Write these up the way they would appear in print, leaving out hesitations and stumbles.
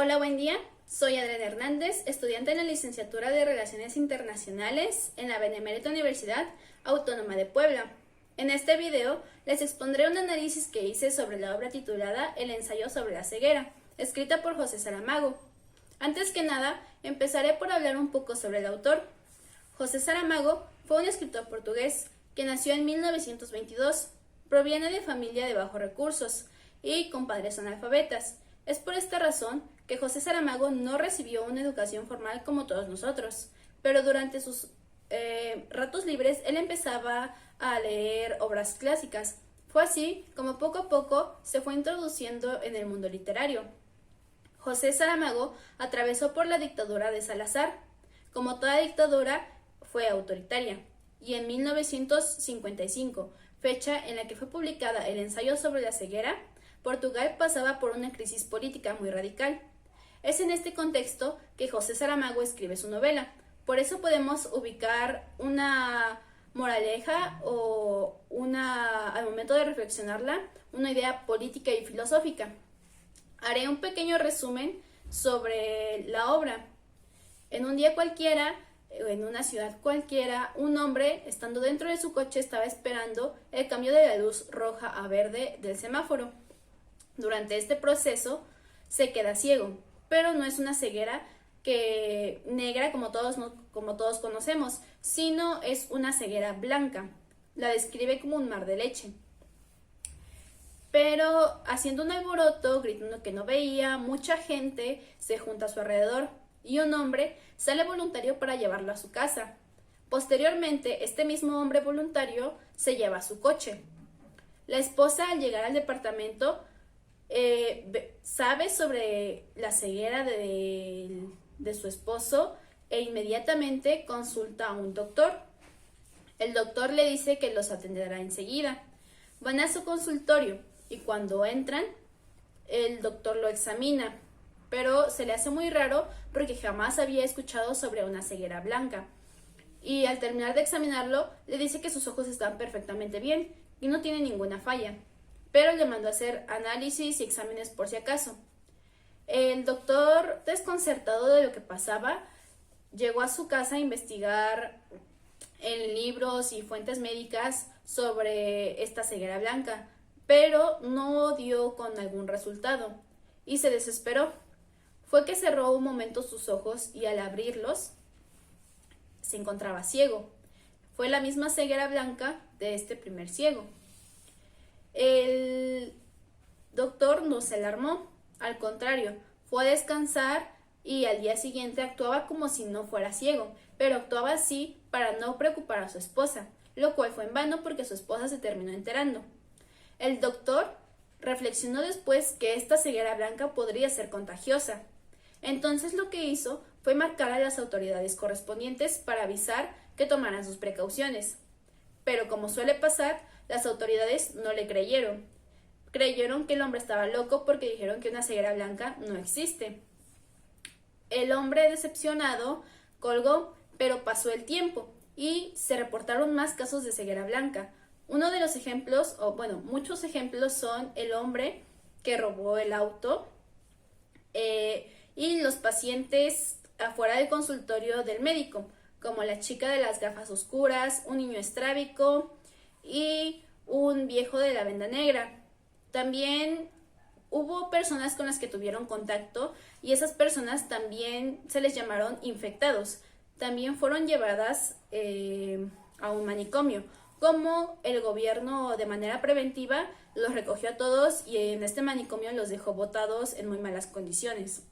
Hola, buen día. Soy Adriana Hernández, estudiante en la licenciatura de Relaciones Internacionales en la Benemérita Universidad Autónoma de Puebla. En este video les expondré un análisis que hice sobre la obra titulada El ensayo sobre la ceguera, escrita por José Saramago. Antes que nada, empezaré por hablar un poco sobre el autor. José Saramago fue un escritor portugués que nació en 1922. Proviene de familia de bajos recursos y con padres analfabetas. Es por esta razón que José Saramago no recibió una educación formal como todos nosotros, pero durante sus ratos libres él empezaba a leer obras clásicas. Fue así como poco a poco se fue introduciendo en el mundo literario. José Saramago atravesó por la dictadura de Salazar. Como toda dictadura, fue autoritaria, y en 1955, fecha en la que fue publicada el ensayo sobre la ceguera, Portugal pasaba por una crisis política muy radical. Es en este contexto que José Saramago escribe su novela. Por eso podemos ubicar una moraleja al momento de reflexionarla, una idea política y filosófica. Haré un pequeño resumen sobre la obra. En un día cualquiera, en una ciudad cualquiera, un hombre, estando dentro de su coche, estaba esperando el cambio de la luz roja a verde del semáforo. Durante este proceso se queda ciego, pero no es una ceguera negra como todos conocemos, sino es una ceguera blanca. La describe como un mar de leche. Pero haciendo un alboroto, gritando que no veía, mucha gente se junta a su alrededor y un hombre sale voluntario para llevarlo a su casa. Posteriormente, este mismo hombre voluntario se lleva a su coche. La esposa, al llegar al departamento, sabe sobre la ceguera de su esposo e inmediatamente consulta a un doctor. El doctor le dice que los atenderá enseguida. Van a su consultorio y cuando entran, el doctor lo examina, pero se le hace muy raro porque jamás había escuchado sobre una ceguera blanca. Y al terminar de examinarlo, le dice que sus ojos están perfectamente bien y no tiene ninguna falla, pero le mandó a hacer análisis y exámenes por si acaso. El doctor, desconcertado de lo que pasaba, llegó a su casa a investigar en libros y fuentes médicas sobre esta ceguera blanca, pero no dio con algún resultado y se desesperó. Fue que cerró un momento sus ojos y al abrirlos se encontraba ciego. Fue la misma ceguera blanca de este primer ciego. El doctor no se alarmó, al contrario, fue a descansar y al día siguiente actuaba como si no fuera ciego, pero actuaba así para no preocupar a su esposa, lo cual fue en vano porque su esposa se terminó enterando. El doctor reflexionó después que esta ceguera blanca podría ser contagiosa. Entonces lo que hizo fue marcar a las autoridades correspondientes para avisar que tomaran sus precauciones. Pero como suele pasar, las autoridades no le creyeron. Creyeron que el hombre estaba loco porque dijeron que una ceguera blanca no existe. El hombre, decepcionado, colgó, pero pasó el tiempo y se reportaron más casos de ceguera blanca. Uno de los ejemplos, muchos ejemplos son el hombre que robó el auto y los pacientes afuera del consultorio del médico, como la chica de las gafas oscuras, un niño estrábico y un viejo de la venda negra. También hubo personas con las que tuvieron contacto y esas personas también se les llamaron infectados. También fueron llevadas a un manicomio, como el gobierno de manera preventiva los recogió a todos y en este manicomio los dejó botados en muy malas condiciones.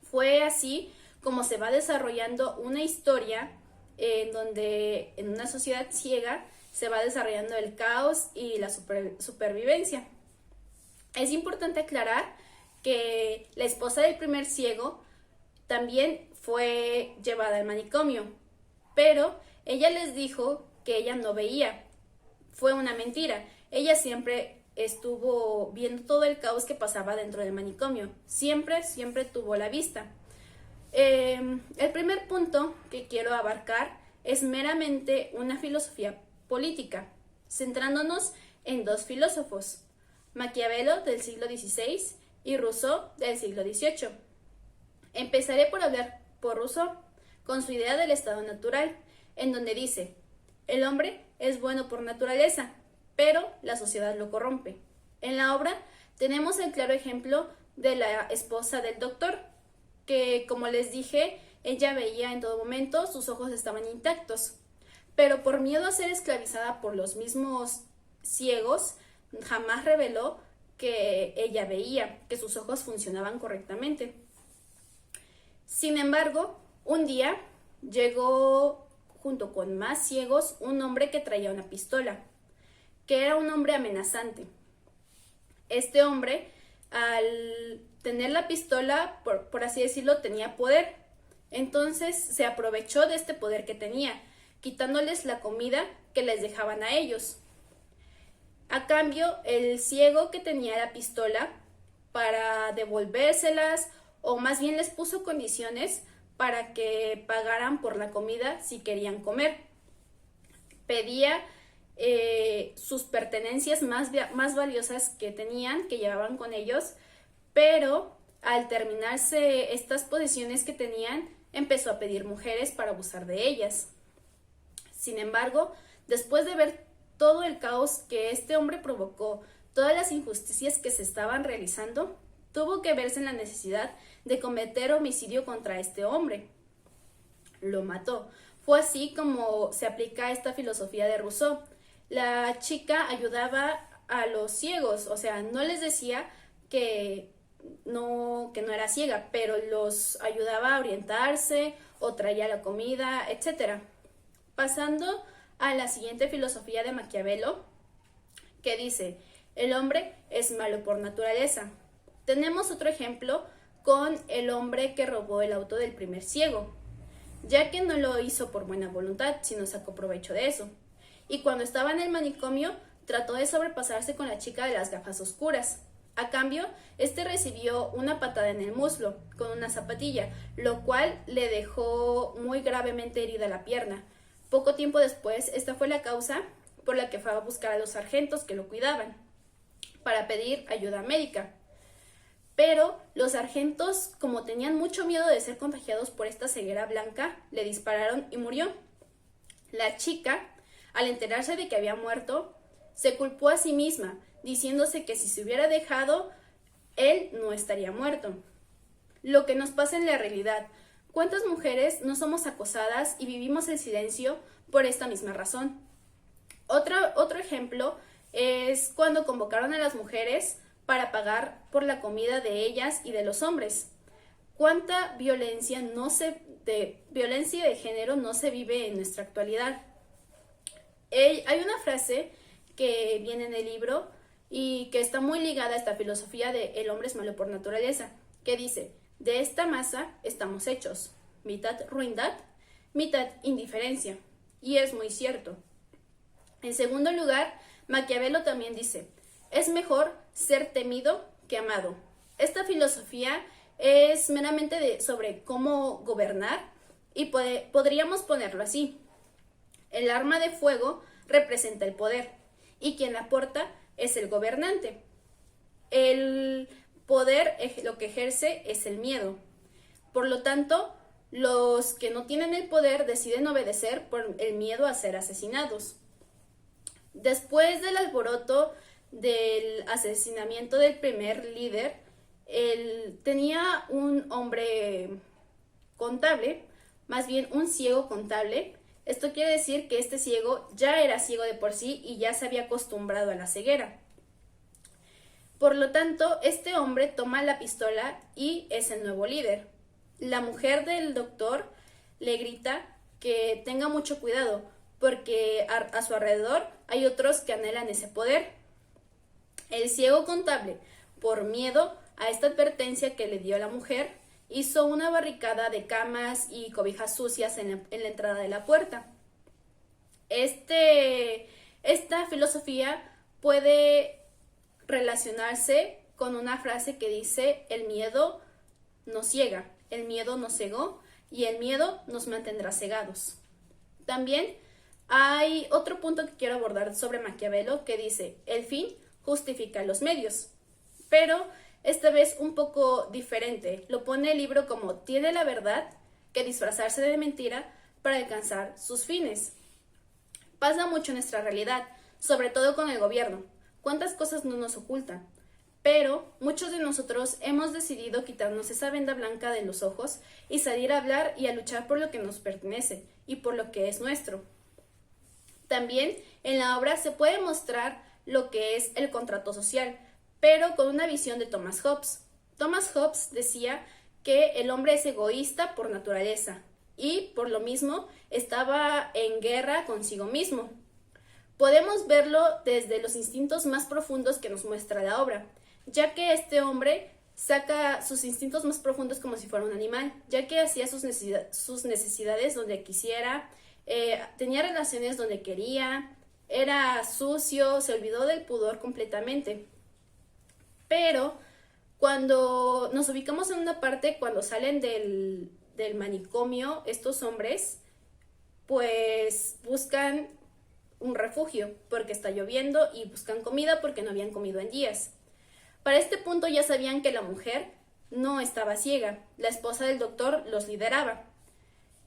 Fue así como se va desarrollando una historia en donde en una sociedad ciega se va desarrollando el caos y la supervivencia. Es importante aclarar que la esposa del primer ciego también fue llevada al manicomio, pero ella les dijo que ella no veía. Fue una mentira. Ella siempre estuvo viendo todo el caos que pasaba dentro del manicomio. Siempre tuvo la vista. El primer punto que quiero abarcar es meramente una filosofía política, centrándonos en dos filósofos, Maquiavelo del siglo XVI y Rousseau del siglo XVIII. Empezaré por hablar por Rousseau, con su idea del estado natural, en donde dice, el hombre es bueno por naturaleza, pero la sociedad lo corrompe. En la obra tenemos el claro ejemplo de la esposa del doctor, que como les dije, ella veía en todo momento, sus ojos estaban intactos, pero por miedo a ser esclavizada por los mismos ciegos, jamás reveló que ella veía, que sus ojos funcionaban correctamente. Sin embargo, un día llegó junto con más ciegos un hombre que traía una pistola, que era un hombre amenazante. Este hombre, al tener la pistola, por así decirlo, tenía poder. Entonces se aprovechó de este poder que tenía, quitándoles la comida que les dejaban a ellos. A cambio, el ciego que tenía la pistola, para devolvérselas, o más bien les puso condiciones para que pagaran por la comida si querían comer. Pedía sus pertenencias más valiosas que tenían, que llevaban con ellos, pero al terminarse estas posesiones que tenían, empezó a pedir mujeres para abusar de ellas. Sin embargo, después de ver todo el caos que este hombre provocó, todas las injusticias que se estaban realizando, tuvo que verse en la necesidad de cometer homicidio contra este hombre. Lo mató. Fue así como se aplica esta filosofía de Rousseau. La chica ayudaba a los ciegos, o sea, no les decía que no era ciega, pero los ayudaba a orientarse o traía la comida, etc. Pasando a la siguiente filosofía de Maquiavelo, que dice, el hombre es malo por naturaleza. Tenemos otro ejemplo con el hombre que robó el auto del primer ciego, ya que no lo hizo por buena voluntad, sino sacó provecho de eso. Y cuando estaba en el manicomio, trató de sobrepasarse con la chica de las gafas oscuras. A cambio, este recibió una patada en el muslo con una zapatilla, lo cual le dejó muy gravemente herida la pierna. Poco tiempo después, esta fue la causa por la que fue a buscar a los sargentos que lo cuidaban, para pedir ayuda médica. Pero los sargentos, como tenían mucho miedo de ser contagiados por esta ceguera blanca, le dispararon y murió. La chica, al enterarse de que había muerto, se culpó a sí misma, diciéndose que si se hubiera dejado, él no estaría muerto. Lo que nos pasa en la realidad. ¿Cuántas mujeres no somos acosadas y vivimos en silencio por esta misma razón? Otro ejemplo es cuando convocaron a las mujeres para pagar por la comida de ellas y de los hombres. ¿Cuánta violencia de género no se vive en nuestra actualidad? Hay una frase que viene en el libro y que está muy ligada a esta filosofía de el hombre es malo por naturaleza, que dice, de esta masa estamos hechos, mitad ruindad, mitad indiferencia. Y es muy cierto. En segundo lugar, Maquiavelo también dice, es mejor ser temido que amado. Esta filosofía es meramente sobre cómo gobernar y podríamos ponerlo así. El arma de fuego representa el poder y quien la porta es el gobernante. El poder lo que ejerce es el miedo. Por lo tanto, los que no tienen el poder deciden obedecer por el miedo a ser asesinados. Después del alboroto del asesinamiento del primer líder, tenía un hombre contable, más bien un ciego contable. Esto quiere decir que este ciego ya era ciego de por sí y ya se había acostumbrado a la ceguera. Por lo tanto, este hombre toma la pistola y es el nuevo líder. La mujer del doctor le grita que tenga mucho cuidado porque a su alrededor hay otros que anhelan ese poder. El ciego contable, por miedo a esta advertencia que le dio la mujer, hizo una barricada de camas y cobijas sucias en la entrada de la puerta. Esta filosofía puede relacionarse con una frase que dice, el miedo nos ciega, el miedo nos cegó y el miedo nos mantendrá cegados. También hay otro punto que quiero abordar sobre Maquiavelo que dice, el fin justifica los medios. Pero esta vez un poco diferente. Lo pone el libro como tiene la verdad que disfrazarse de mentira para alcanzar sus fines. Pasa mucho en nuestra realidad, sobre todo con el gobierno. ¿Cuántas cosas no nos ocultan? Pero muchos de nosotros hemos decidido quitarnos esa venda blanca de los ojos y salir a hablar y a luchar por lo que nos pertenece y por lo que es nuestro. También en la obra se puede mostrar lo que es el contrato social, pero con una visión de Thomas Hobbes. Thomas Hobbes decía que el hombre es egoísta por naturaleza y por lo mismo estaba en guerra consigo mismo. Podemos verlo desde los instintos más profundos que nos muestra la obra, ya que este hombre saca sus instintos más profundos como si fuera un animal, ya que hacía sus necesidades donde quisiera, tenía relaciones donde quería, era sucio, se olvidó del pudor completamente. Pero cuando nos ubicamos en una parte, cuando salen del manicomio, estos hombres pues buscan un refugio porque está lloviendo y buscan comida porque no habían comido en días. Para este punto ya sabían que la mujer no estaba ciega, la esposa del doctor los lideraba.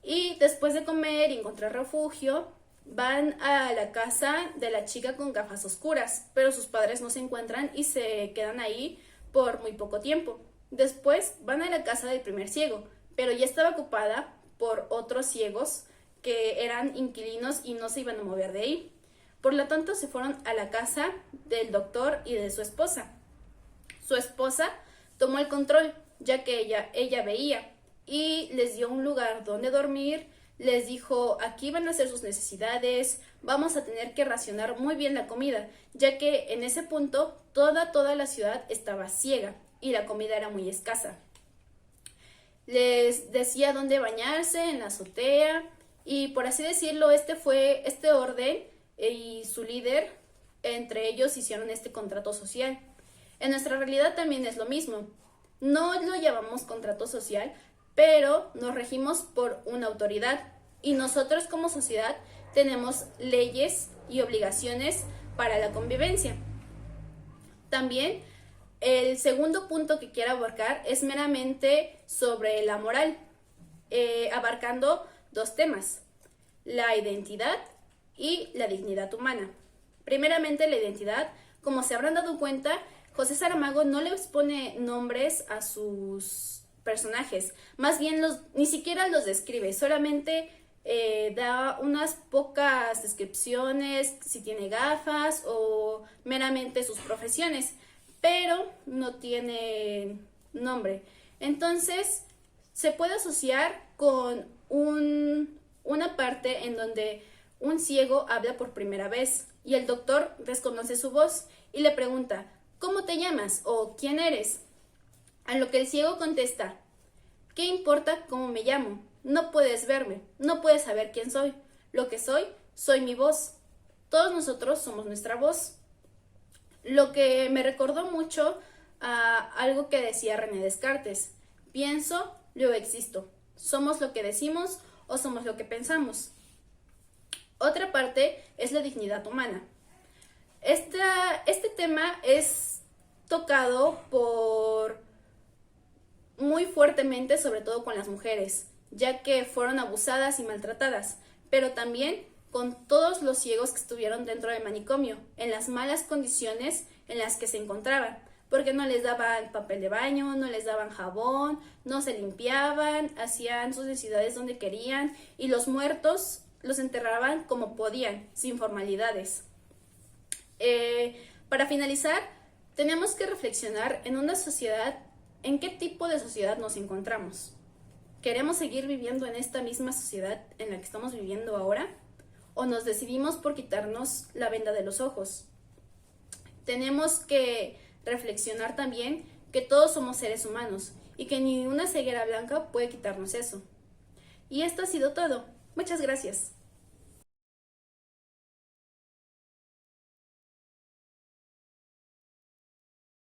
Y después de comer y encontrar refugio, van a la casa de la chica con gafas oscuras, pero sus padres no se encuentran y se quedan ahí por muy poco tiempo. Después van a la casa del primer ciego, pero ya estaba ocupada por otros ciegos que eran inquilinos y no se iban a mover de ahí. Por lo tanto, se fueron a la casa del doctor y de su esposa. Su esposa tomó el control, ya que ella veía, y les dio un lugar donde dormir, les dijo, aquí van a hacer sus necesidades, vamos a tener que racionar muy bien la comida, ya que en ese punto toda la ciudad estaba ciega y la comida era muy escasa. Les decía dónde bañarse, en la azotea, y por así decirlo, este orden y su líder, entre ellos hicieron este contrato social. En nuestra realidad también es lo mismo. No lo llamamos contrato social, pero nos regimos por una autoridad y nosotros como sociedad tenemos leyes y obligaciones para la convivencia. También el segundo punto que quiero abarcar es meramente sobre la moral, abarcando dos temas, la identidad y la dignidad humana. Primeramente, la identidad. Como se habrán dado cuenta, José Saramago no les pone nombres a sus personajes, más bien ni siquiera los describe, solamente da unas pocas descripciones, si tiene gafas o meramente sus profesiones, pero no tiene nombre. Entonces, se puede asociar con una parte en donde un ciego habla por primera vez y el doctor desconoce su voz y le pregunta, ¿cómo te llamas? ¿O quién eres? A lo que el ciego contesta, ¿qué importa cómo me llamo? No puedes verme, no puedes saber quién soy. Lo que soy mi voz. Todos nosotros somos nuestra voz. Lo que me recordó mucho a algo que decía René Descartes. Pienso, luego existo. Somos lo que decimos o somos lo que pensamos. Otra parte es la dignidad humana. Este tema es tocado muy fuertemente, sobre todo con las mujeres, ya que fueron abusadas y maltratadas, pero también con todos los ciegos que estuvieron dentro del manicomio, en las malas condiciones en las que se encontraban, porque no les daban papel de baño, no les daban jabón, no se limpiaban, hacían sus necesidades donde querían y los muertos los enterraban como podían, sin formalidades. Para finalizar, tenemos que reflexionar en una sociedad, en qué tipo de sociedad nos encontramos. ¿Queremos seguir viviendo en esta misma sociedad en la que estamos viviendo ahora? ¿O nos decidimos por quitarnos la venda de los ojos? Tenemos que reflexionar también que todos somos seres humanos y que ni una ceguera blanca puede quitarnos eso. Y esto ha sido todo. Muchas gracias.